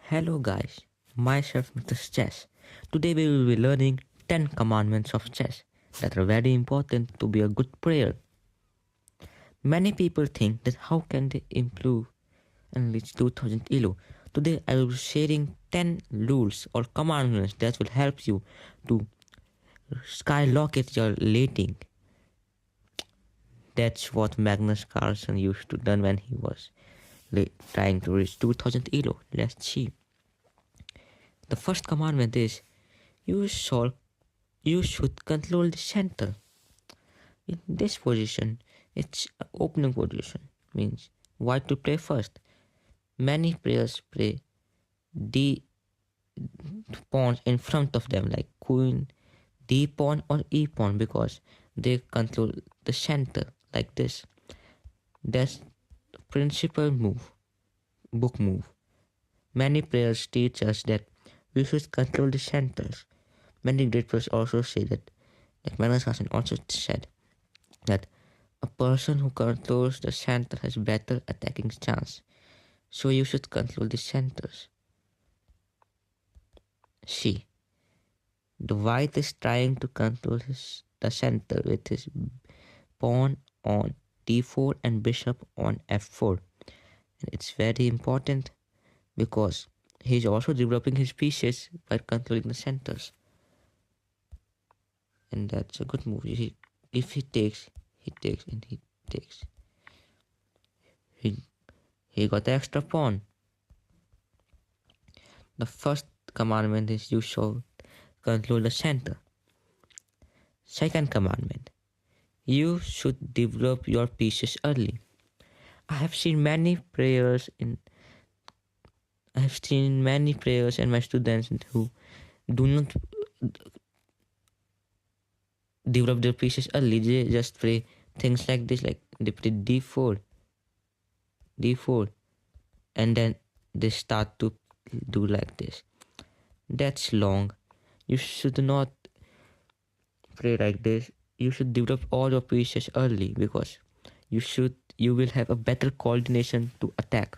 Hello guys, myself Mr. Chess. Today we will be learning 10 commandments of chess that are very important to be a good player. Many people think that how can they improve and reach 2000 elo. Today I will be sharing 10 rules or commandments that will help you to skyrocket your rating. That's what Magnus Carlsen used to do when he was trying to reach 2000 elo. Let's see. The first commandment is you should control the center. In this position, it's opening position, means white to play first. Many players play D pawns in front of them, like queen, D pawn or E pawn, because they control the center like this. That's the principal move, book move. Many players teach us that we should control the centers. Many great players also say that, like Magnus Carlsen also said, that a person who controls the center has better attacking chance. So you should control the centers. See, the white is trying to control the center with his pawn on d4 and bishop on f4. And it's very important because he's also developing his pieces by controlling the centers. And that's a good move. If he takes, and he takes. He got the extra pawn. The first commandment is you should control the center. Second commandment, you should develop your pieces early. I have seen many players and my students who do not develop their pieces early. They just play things like this, like they play d4, and then they start to do like this. That's long. You should not play like this. You should develop all your pieces early because you will have a better coordination to attack.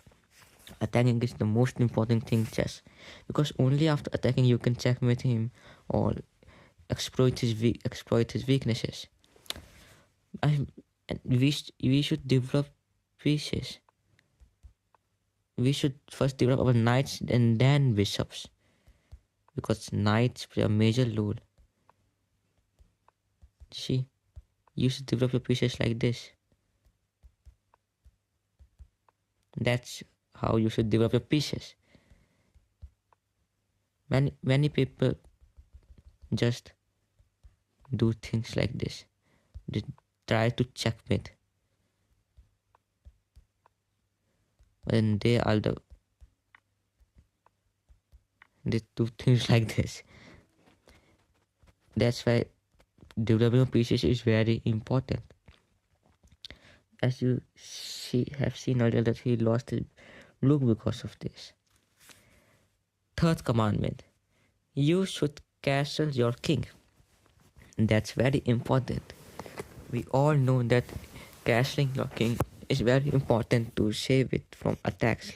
Attacking is the most important thing in chess, because only after attacking you can checkmate him or exploit his weaknesses. We should develop pieces. We should first develop our knights and then bishops, because knights play a major role. See, you should develop your pieces like this. That's how you should develop your pieces. Many people just do things like this. They try to checkmate when they do things like this. That's why developing pieces is very important. As you have seen earlier that he lost his look because of this. Third commandment, you should castle your king. That's very important. We all know that castling your king is very important to save it from attacks.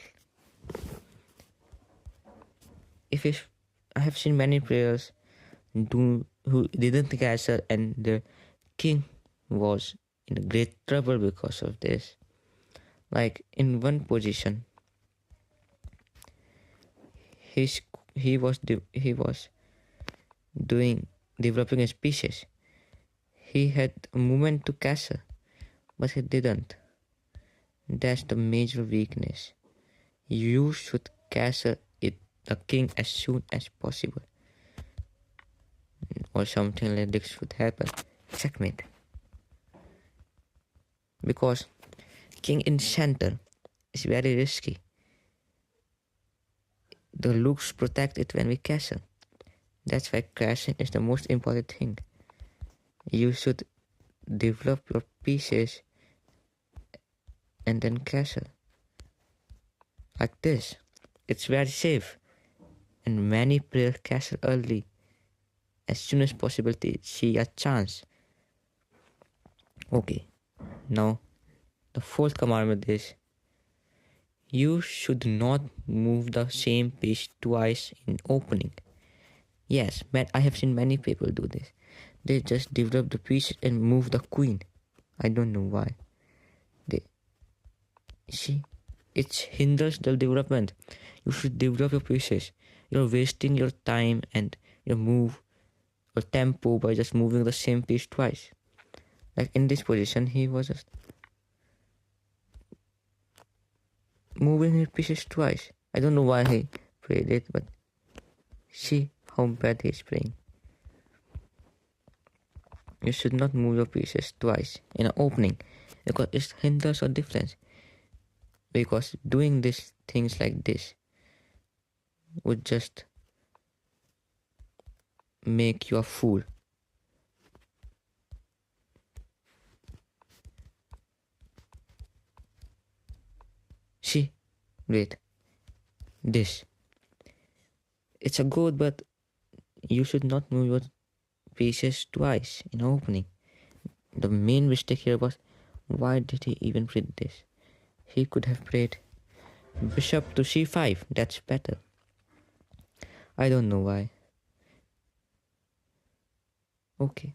I have seen many players who didn't castle and the king was in great trouble because of this. Like in one position, he was developing his pieces. He had a movement to castle, but he didn't. That's the major weakness. You should castle the king as soon as possible, or something like this should happen. Checkmate. Because king in center is very risky. The rooks protect it when we castle. That's why castling is the most important thing. You should develop your pieces and then castle. Like this. It's very safe. And many players castle early, as soon as possible to see a chance. Okay, now the fourth commandment is You should not move the same piece twice in opening. Yes, but I have seen many people do this. They just develop the pieces and move the queen. I don't know why. They see it hinders the development. You should develop your pieces. You're wasting your time and your move or tempo by just moving the same piece twice. Like in this position, he was just moving his pieces twice. I don't know why he played it, but see how bad he's playing. You should not move your pieces twice in an opening because it hinders your difference. Because doing these things like this would just make you a fool. See, wait, this. It's a good, but you should not move your pieces twice in opening. The main mistake here was, why did he even play this? He could have played bishop to c5. That's better. I don't know why. Okay.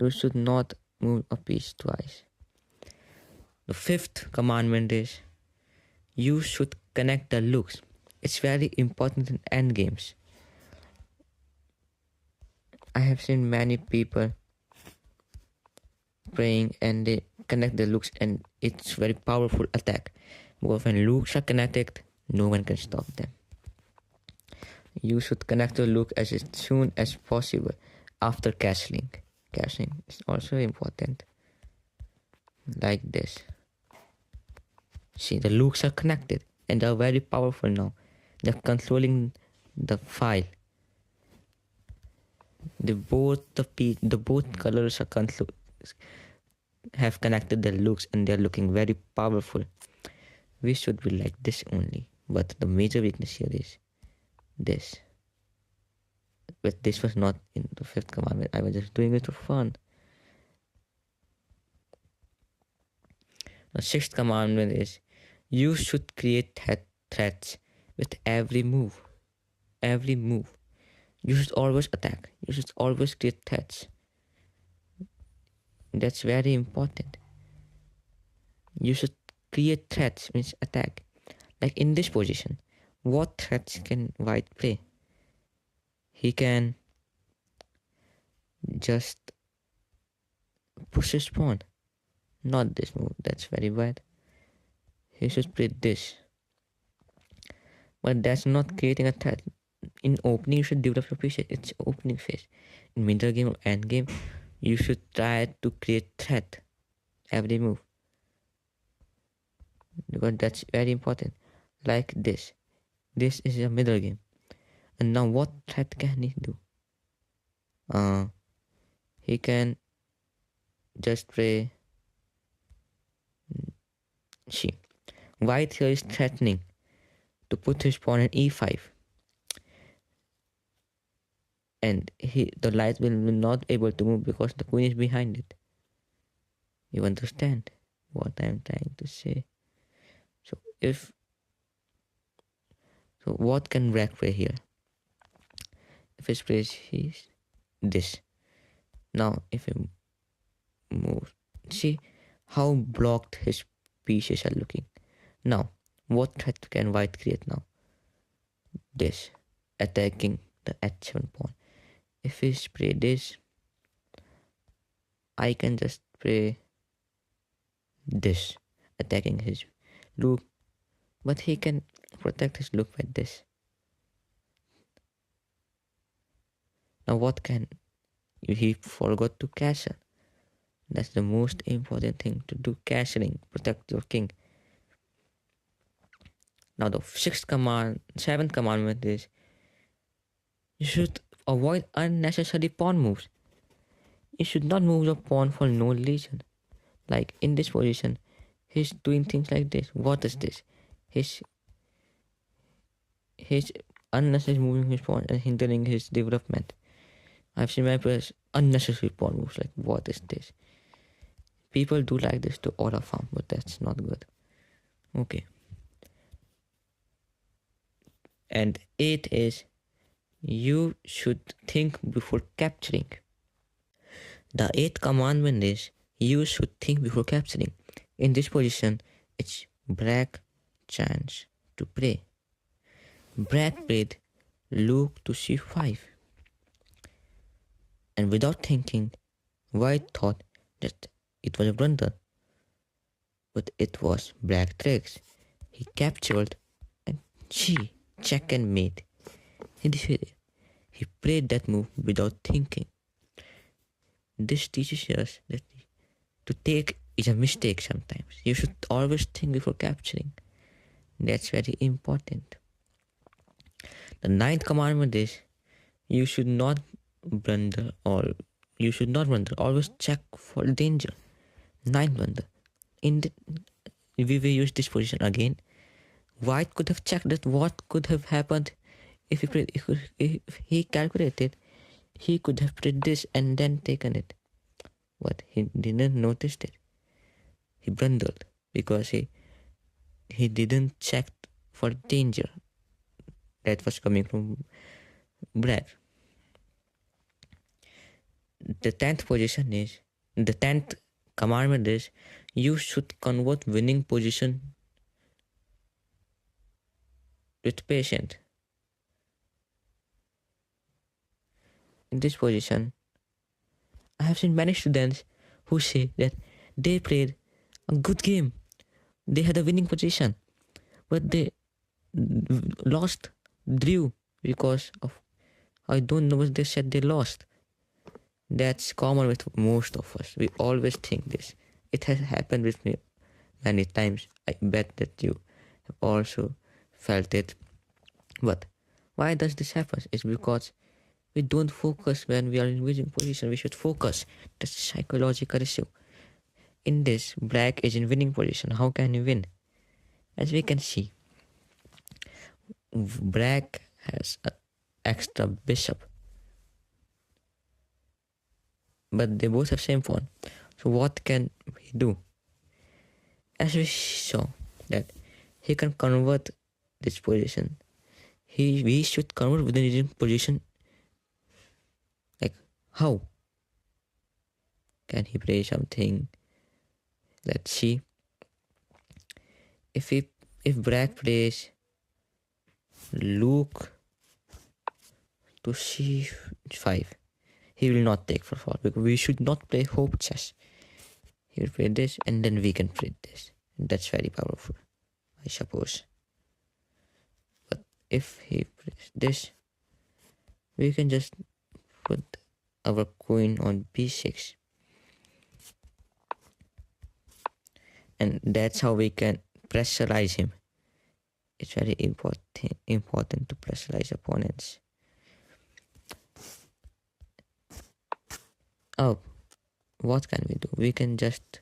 You should not move a piece twice. The fifth commandment is, you should connect the looks. It's very important in endgames. I have seen many people praying and they connect the looks and it's very powerful attack. Because when looks are connected, no one can stop them. You should connect the look as soon as possible after castling. Castling is also important. Like this. See, the looks are connected and they are very powerful now. They're controlling the file. The both colors are have connected their looks and they're looking very powerful. We should be like this only. But the major weakness here is this. But this was not in the fifth commandment. I was just doing it for fun. The sixth commandment is, you should create threats with every move. Every move. You should always attack. You should always create threats. That's very important. You should create threats, means attack. Like in this position, what threats can white play? He can just push his pawn. Not this move, that's very bad. He should play this. But that's not creating a threat. In opening, you should develop your pieces. It's opening phase. In middle game or end game, you should try to create threat every move. Because that's very important. Like this. This is a middle game. And now what threat can he do? He can just play. See, white here is threatening to put his pawn in e5. And the light will not able to move because the queen is behind it. You understand what I am trying to say? So what can black play here? If he plays this. Now if he moves, see how blocked his pieces are looking. Now what threat can white create now? This, attacking the h7 pawn. If he play this, I can just play this, attacking his look, but he can protect his look with this. Now what can he forgot to castle? That's the most important thing to do, castling, protect your king. Now the seventh commandment is, you should avoid unnecessary pawn moves. You should not move your pawn for no reason. Like in this position, he's doing things like this. What is this? He's unnecessary moving his pawn and hindering his development. I've seen my players unnecessary pawn moves. Like, what is this? People do like this to aura farm, but that's not good. Okay. And 8 is you should think before capturing. The eighth commandment is you should think before capturing. In this position, it's Brak chance to pray. Brak prayed Luke to c5. And without thinking, White thought that it was a blunder. But it was Brak tricks. He captured and check and mate. He defeated. He played that move without thinking. This teaches us that to take is a mistake sometimes. You should always think before capturing. That's very important. The ninth commandment is you should not blunder or you should not blunder. Always check for danger. Ninth blunder. We will use this position again. White could have checked that what could have happened if he calculated. He could have played this and then taken it. But he didn't notice it. He blundered because he didn't check for danger that was coming from Brad. The 10th commandment is you should convert winning position with patience. In this position, I have seen many students who say that they played a good game. They had a winning position, but they drew because of, I don't know what they said they lost. That's common with most of us. We always think this. It has happened with me many times. I bet that you have also felt it. But why does this happen? It's because we don't focus when we are in winning position. We should focus. That's a psychological issue. In this, Black is in winning position. How can he win? As we can see, Black has an extra bishop, but they both have same pawn. So what can he do? As we saw that he can convert this position. We should convert within his position. Like how? Can he play something? Let's see. If Black plays Luke to c5, he will not take for 4 because we should not play hope chess. He will play this and then we can play this. That's very powerful, I suppose. But if he plays this, we can just put our queen on b6. And that's how we can pressurize him. It's very important to pressurize opponents. Oh, what can we do? We can just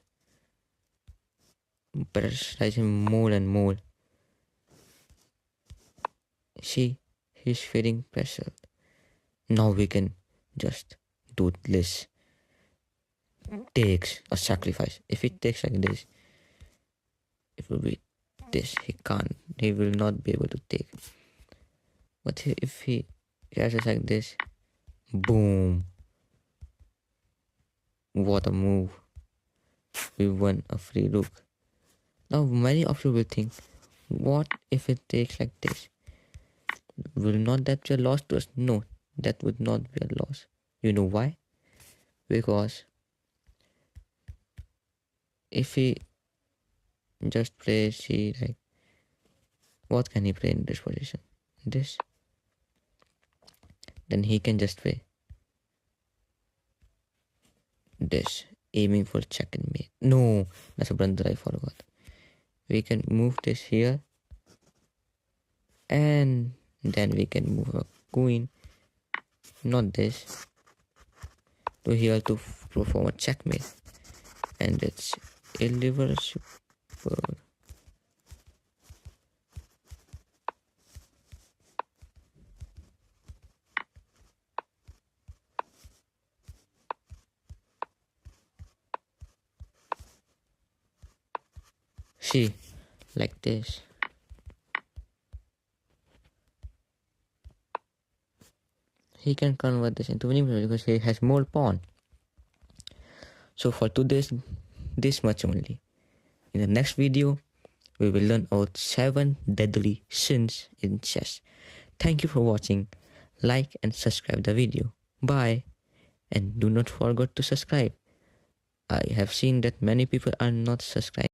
pressurize him more and more. See, he's feeling pressure. Now we can just do this. Takes a sacrifice. If it takes like this, it will be this. He will not be able to take. But if he catches like this, boom. What a move. We won a free rook. Now many of you will think, what if it takes like this? Will not that be a loss to us? No, that would not be a loss. You know why? Because if he just plays like, what can he play in this position? This. Then he can just play this, aiming for check and mate. No, that's a blunder, I forgot. We can move this here, and then we can move a queen, not this, to here to perform a checkmate. And it's irreversible. See, like this. he can convert this into winning because he has more pawn. So for today's this much only. In the next video, we will learn about 7 deadly sins in chess. Thank you for watching. Like and subscribe the video. Bye. And do not forget to subscribe. I have seen that many people are not subscribing.